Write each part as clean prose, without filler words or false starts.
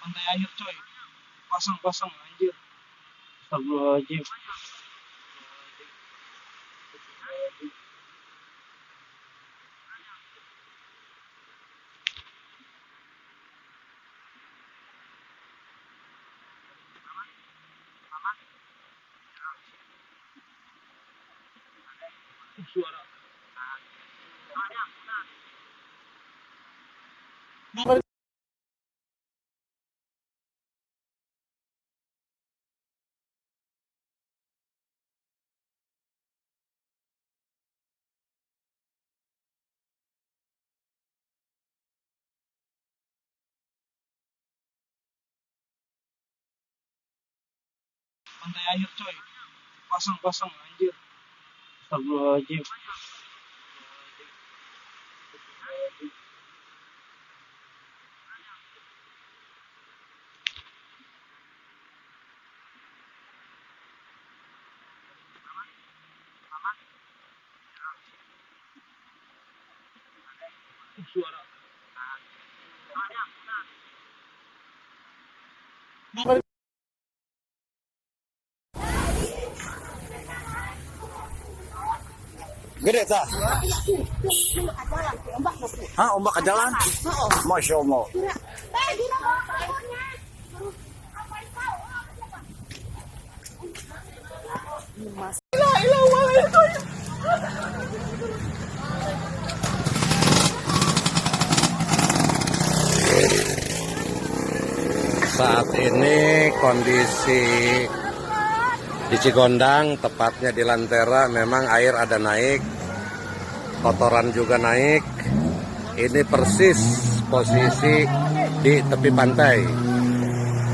Pantai air coy, pasang-pasang anjir. Astagfirullahaladzim. Suara. Pantai air coy, pasang-pasang anjir. Astagfirullahaladzim. Suara. Gede ta? Hah, ombak ke jalan? Masya Allah. Saat ini kondisi di Cigondang, tepatnya di Lantera, memang air ada naik, kotoran juga naik. Ini persis posisi di tepi pantai.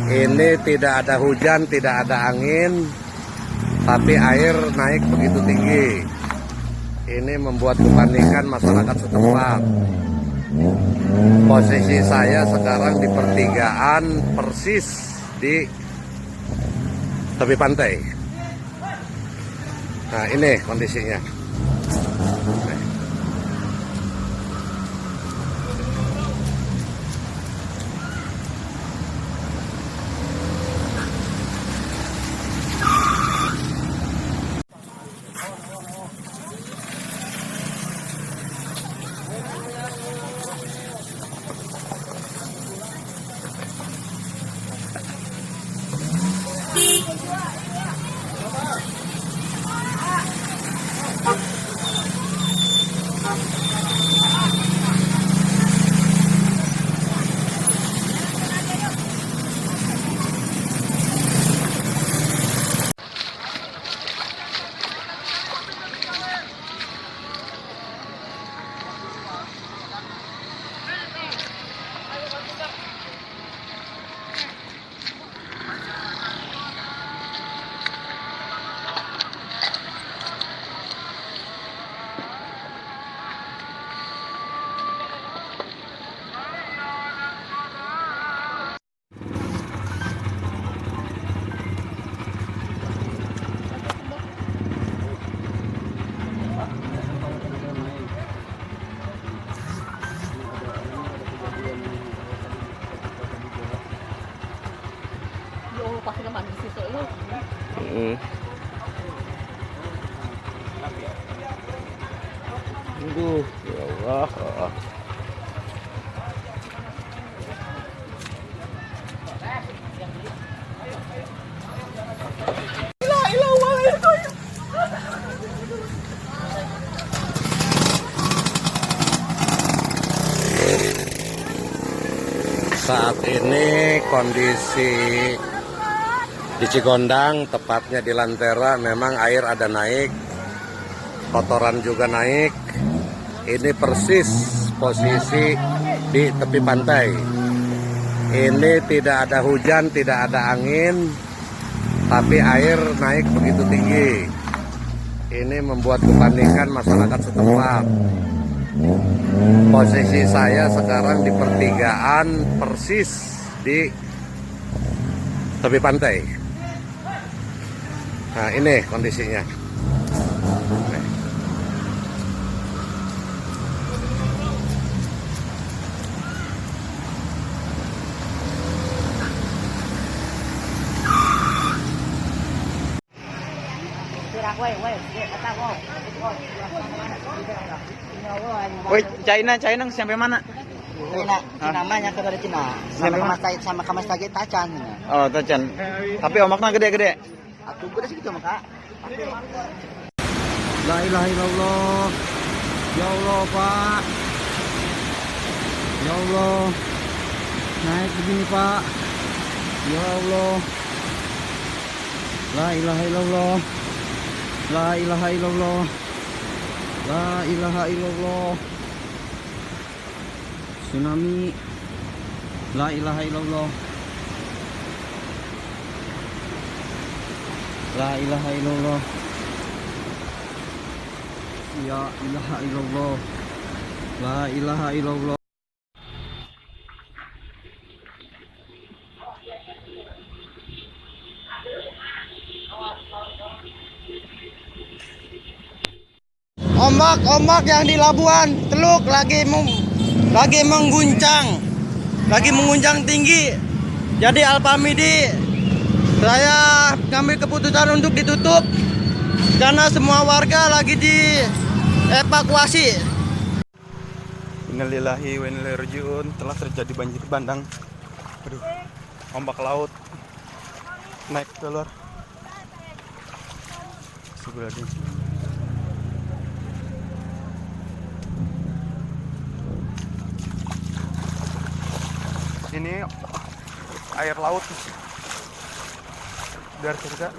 Ini tidak ada hujan, tidak ada angin, tapi air naik begitu tinggi. Ini membuat kepanikan masyarakat setempat. Posisi saya sekarang di pertigaan persis di tepi pantai. Nah, ini kondisinya. Pasti naman di situ lu. Aduh, ya Allah. Saat ini kondisi di Cigondang, tepatnya di Lantera, memang air ada naik, kotoran juga naik. Ini persis posisi di tepi pantai. Ini tidak ada hujan, tidak ada angin, tapi air naik begitu tinggi. Ini membuat kepanikan masyarakat setempat. Posisi saya sekarang di pertigaan persis di tepi pantai. Nah, ini kondisinya. Woi, China sampai mana? Cina, namanya ke dari Cina. Sampai mana? Sama kamas lagi tacan. Oh, Tacan. Tapi omaknya gede-gede. Aku gede segitu maka. La ilaha illallah. Ya Allah, Pak. Ya Allah. Naik begini, Pak. Ya Allah. La ilaha illallah. La ilaha illallah. La ilaha illallah. Tsunami. La ilaha illallah. La ilaha illallah. Ya ilaha illallah. La ilaha illallah. Ombak yang di Labuan Teluk lagi mengguncang tinggi. Jadi Alpamidi saya ngambil keputusan untuk ditutup karena semua warga lagi dievakuasi. Innalillahi wa inna ilaihi raji'un. Telah terjadi banjir bandang. Aduh, ombak laut naik keluar. Sebelah ini. Ini air laut dari surga